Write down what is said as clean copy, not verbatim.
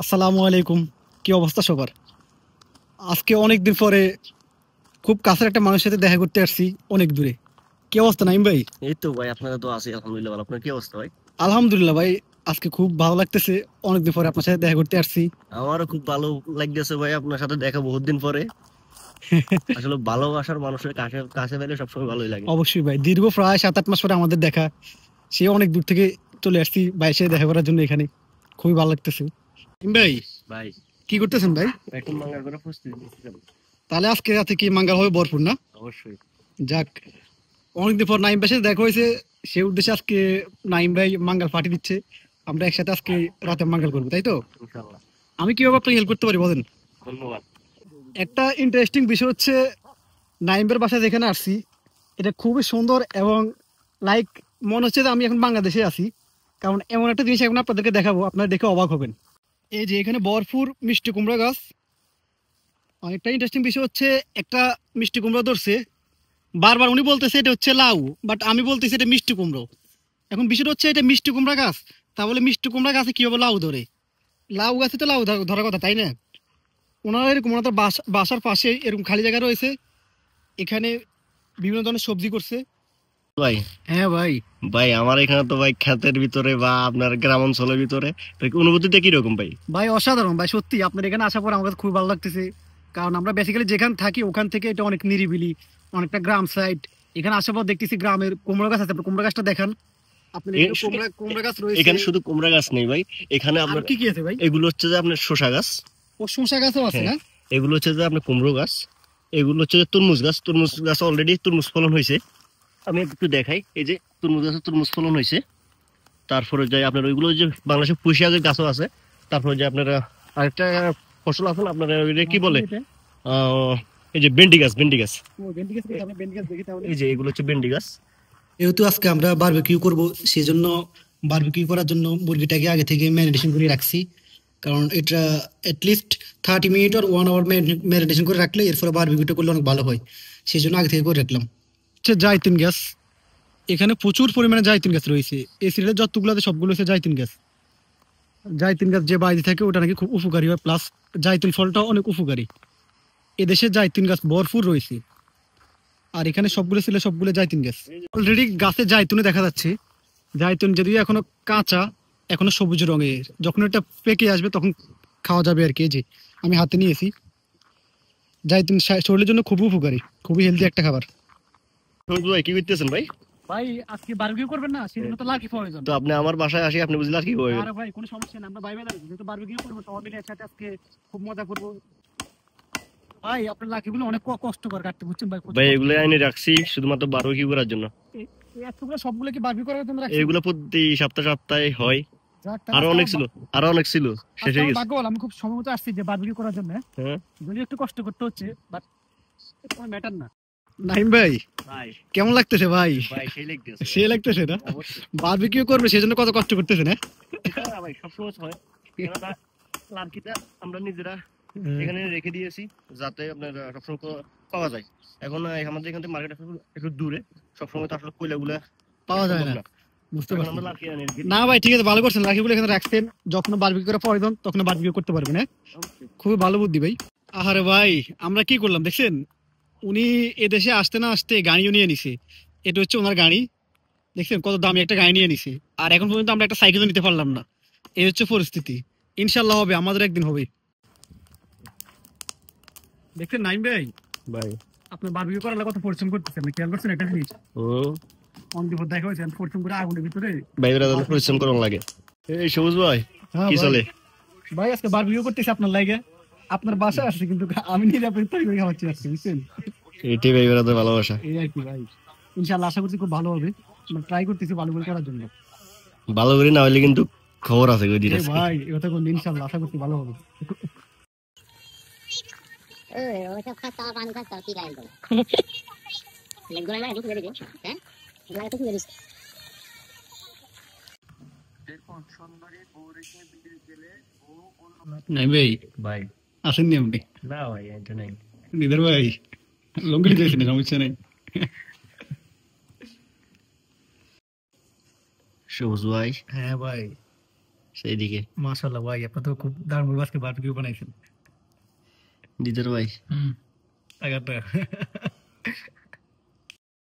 আসসালামু আলাইকুম। কি অবস্থা সবার? আজকে অনেকদিন পরে খুব কাছের একটা মানুষের সাথে দেখা করতে আসছি অনেক দূরে। কি অবস্থা নাইম ভাই? এই তো ভাই, আপনাদের তো আছি আলহামদুলিল্লাহ ভালো। আপনার কি অবস্থা ভাই? আলহামদুলিল্লাহ ভাই, আজকে খুব ভালো লাগতেছে। অনেকদিন পরে আপনার সাথে দেখা করতে আসছি। আমারও খুব ভালো লাগতেছে ভাই, আপনার সাথে দেখা বহুত দিন পরে। আসলে ভালোবাসার মানুষের কাছে কাছে পেলে সবসময় ভালোই লাগে। অবশ্যই ভাই, দীর্ঘ প্রায় 7-8 মাস পরে আমাদের দেখা। সে অনেক দূর থেকে চলে আসছি ভাইয়ের সাথে দেখা করার জন্য এখানে। খুবই ভালো লাগতেছে। নাইম ভাই, ভাই কি করতেছেন ভাই? এখন মাঙ্গার করে প্রস্তুতি নিচ্ছিলাম। তাহলে আজকে রাতে কি মাঙ্গাল হবে ভরপুর না? অবশ্যই। যাক, অনেকদিন পর নাইম ভাইয়ের সাথে দেখা হয়েছে। সে উদ্দেশ্যে আজকে নাইম ভাই মাঙ্গাল পার্টি দিচ্ছে। আমরা একসাথে আজকে রাতে মাঙ্গাল করবো, তাই তো? ইনশাআল্লাহ। আমি কিভাবে আপনাকে হেল্প করতে পারি বলেন? ধন্যবাদ। একটা ইন্টারেস্টিং বিষয় হচ্ছে, নাইমের বাসায় যেখানে আসছি এটা খুবই সুন্দর এবং লাইক মনে হচ্ছে যে আমি এখন বাংলাদেশে আছি। কারণ এমন একটা জিনিস এখন আপনাদেরকে দেখাবো, আপনারা দেখে অবাক হবেন। এই যে এখানে ভরপুর মিষ্টি কুমড়া গাছ। অনেকটা ইন্টারেস্টিং বিষয় হচ্ছে, একটা মিষ্টি কুমড়া ধরছে। বারবার উনি বলতেছে এটা হচ্ছে লাউ, বাট আমি বলতেছি এটা মিষ্টি কুমড়ো। এখন বিষয়টা হচ্ছে এটা মিষ্টি কুমড়া গাছ, তাহলে মিষ্টি কুমড়া গাছে কিভাবে লাউ ধরে? লাউ গাছে তো লাউ ধরার কথা, তাই না? ওনারা এরকম ওনাদের বাসার পাশে এরকম খালি জায়গা রয়েছে, এখানে বিভিন্ন ধরনের সবজি করছে। ভাই হ্যাঁ ভাই। ভাই আমার এখানে তো ভাই ক্ষেতের ভিতরে বা আপনার গ্রাম অঞ্চলের ভিতরে অনুভূতিটা কিরকম ভাই? ভাই অসাধারণ ভাই, সত্যি আপনার এখানে আসার পর আমার কাছে খুব ভালো লাগতেছে। কারণ আমরা বেসিক্যালি যেখানে থাকি ওখান থেকে এটা অনেক নিরিবিলি, অনেকটা গ্রাম সাইড। এখানে আসার পর দেখতেছি গ্রামের কুমড়ো গাছ আছে, আপনি কুমড়ো গাছটা দেখান। আপনার এখানে কুমড়া গাছ রয়েছে। এখানে শুধু কুমড়া গাছ নেই ভাই, এখানে আর আপনার কি কি আছে ভাই? এগুলো হচ্ছে যে আপনার শসা গাছ। ও শসা গাছও আছে হ্যাঁ, না? এগুলো হচ্ছে যে আপনার কুমড়ো গাছ। এগুলো হচ্ছে যে তরমুজ গাছ। তরমুজ গাছ অলরেডি তরমুজ ফলন হয়েছে। আমি একটু দেখাই, এই যে তরমুজ গাছে তরমুজ ফলন হয়েছে। তারপরে যাই আপনার ওইগুলো যে বাংলাদেশে পুঁই শাকের গাছও আছে। তারপরে যে আপনার আরেকটা ফসল আছে না, আপনার ওইটা কি বলে, এই যে ভেন্ডি গাছ। ভেন্ডি গাছ, এই যে এগুলো হচ্ছে ভেন্ডি গাছ। যেহেতু আজকে আমরা বারবিকিউ করব, সেজন্য বারবিকিউ করার জন্য মুরগিটাকে আগে থেকে ম্যারিনেশন করে রাখছি। কারণ এটা অ্যাটলিস্ট 30 মিনিট আর 1 আওয়ার ম্যারিনেশন করে রাখলে এরপরে বারবিকিউটা করলে অনেক ভালো হয়। সেই জন্য আগে থেকে করে রাখলাম। হচ্ছে জাইতুন গাছ, এখানে প্রচুর পরিমাণে জাইতুন গাছ রয়েছে। এই সিরিজের যতগুলোতে সবগুলো হচ্ছে জাইতুন গাছ। জাইতুন গাছ যে বাড়িতে থাকে ওটা নাকি খুব উপকারী হয়, প্লাস জাইতুন ফলটা অনেক উপকারী। এদেশে জাইতুন গাছ ভরপুর রয়েছে, আর এখানে সবগুলো ছিল সবগুলো জাইতুন গাছ। অলরেডি গাছে জাইতুনে দেখা যাচ্ছে। জাইতুন যদিও এখনো কাঁচা, এখনো সবুজ রঙের, যখন এটা পেকে আসবে তখন খাওয়া যাবে আর কি। এই যে আমি হাতে নিয়েছি। জাইতুন শরীরের জন্য খুবই উপকারী, খুবই হেলদি একটা খাবার। ভাই কি করতেছেন ভাই? ভাই আজকে বারবিকিউ করবেন না, সেজন্য তো লাকি প্রয়োজন। তো আপনি আমার বাসায় আসি, আপনি বুঝলেন আর কি করবেন? আরে ভাই কোনো সমস্যা নেই, আমরা ভাই ভাই যেহেতু বারবিকিউ করবো তো অলরেডি একসাথে আজকে খুব মজা করবো। ভাই আপনার লাকিগুলো অনেক কষ্টকর কাটতে, বুঝছেন ভাই? ভাই এগুলো এনে রাখছি শুধুমাত্র বারবিকিউ করার জন্য। এতগুলো সবগুলো কি বারবিকিউ করার জন্য রাখছি? এগুলো প্রতি সপ্তাহে সপ্তাহে হয়। যাক, আরো আজকে অনেক ছিল, আরো অনেক ছিল, শেষ আজকে হয়ে আমার গেছে। ভাগ্য ভালো, আমি খুব সম্ভবত আসছি যে বারবিকিউ করার জন্য। হ্যাঁ, যদিও একটু কষ্ট করতে হচ্ছে, বাট কোনো ম্যাটার না। নাইম ভাই ভাই কেমন লাগতেছে ভাই? ভাই সেই লাগতেছে সে লাগতেছে না? অবশ্যই। বারবিকিউ করবে সেজন্য কত কষ্ট করতেছে না? হ্যাঁ ভাই, সবসময় হয়। কেননা লার্কিটা আমরা নিজেরা এখানে রেখে দিয়েছি যাতে আপনার সবসময় পাওয়া যায়। এখন আমাদের এখান থেকে মার্কেট একটু দূরে, সবসময় তো আসলে কয়লাগুলা পাওয়া যায় সম্ভব না, না। বুঝতে এখন পারছি। আমরা লার্কি আনি রেখে না দিয়েছি। ভাই ঠিক আছে, ভালো করছেন, লাকিগুলো এখানে রাখছেন। যখন বারবিকিউ করা প্রয়োজন তখন বারবিকিউ করতে পারবেন। হ্যাঁ, অবশ্যই। খুবই ভালো বুদ্ধি ভাই। আহারে ভাই, আমরা কি করলাম দেখছেন? উনি এদেশে আসতে না আসতে গাড়িও নিয়ে নিছে। এটা হচ্ছে ওনার গাড়ি, দেখছেন কত দামি একটা গাড়ি নিয়ে নিছে। আর এখন পর্যন্ত আমরা একটা সাইকেলও নিতে পারলাম না। এই হচ্ছে পরিস্থিতি। ইনশাল্লাহ হবে, আমাদের একদিন হবে। দেখছেন নাইম ভাই, ভাই আপনার বারবিকিউ করার কত পরিশ্রম করতেছেন, আপনি খেয়াল করছেন একটা জিনিস? ও অন দিবস দেখা হয়েছে পরিশ্রম করে আগুনের ভিতরে। ভাই ওরা তাহলে পরিশ্রম করার লাগে। এই সবুজ ভাই হ্যাঁ কি ভাই। চলে? ভাই আজকে বারবিকিউ করতেছি আপনার লাগে। আপনার বাসায় আসছে কিন্তু আমি নিজে আপনার তৈরি করে খাওয়াচ্ছি আজকে, বুঝছেন? এটাই ভাই ওরা তো ভালোবাসা। এই আর কি ভাই। ইনশাল্লাহ আশা করছি খুব ভালো হবে। আমরা ট্রাই করতেছি ভালো করে করার জন্য। ভালো করে না হলে কিন্তু খবর আছে ওই দিন এই আজকে। ভাই এই কথা বলুন, ইনশাল্লাহ আশা করছি ভালো হবে। ওইসব খাতা পান খাতা কি গাইল বলে লেগুলা না ঢুকে দিবি হ্যাঁ এগুলা তো কি দিস নাই ভাই, ভাই আসেননি আপনি? না ভাই এটা নাই। নিদার ভাই লঙ্গি দিয়েছেন, সমস্যা নেই। সবুজ ভাই হ্যাঁ ভাই, সেইদিকে মাশাআল্লাহ ভাই, আপনি তো খুব দারুণ আজকে বারবিকিউ বানাইছেন। দিদার ভাই আগাটা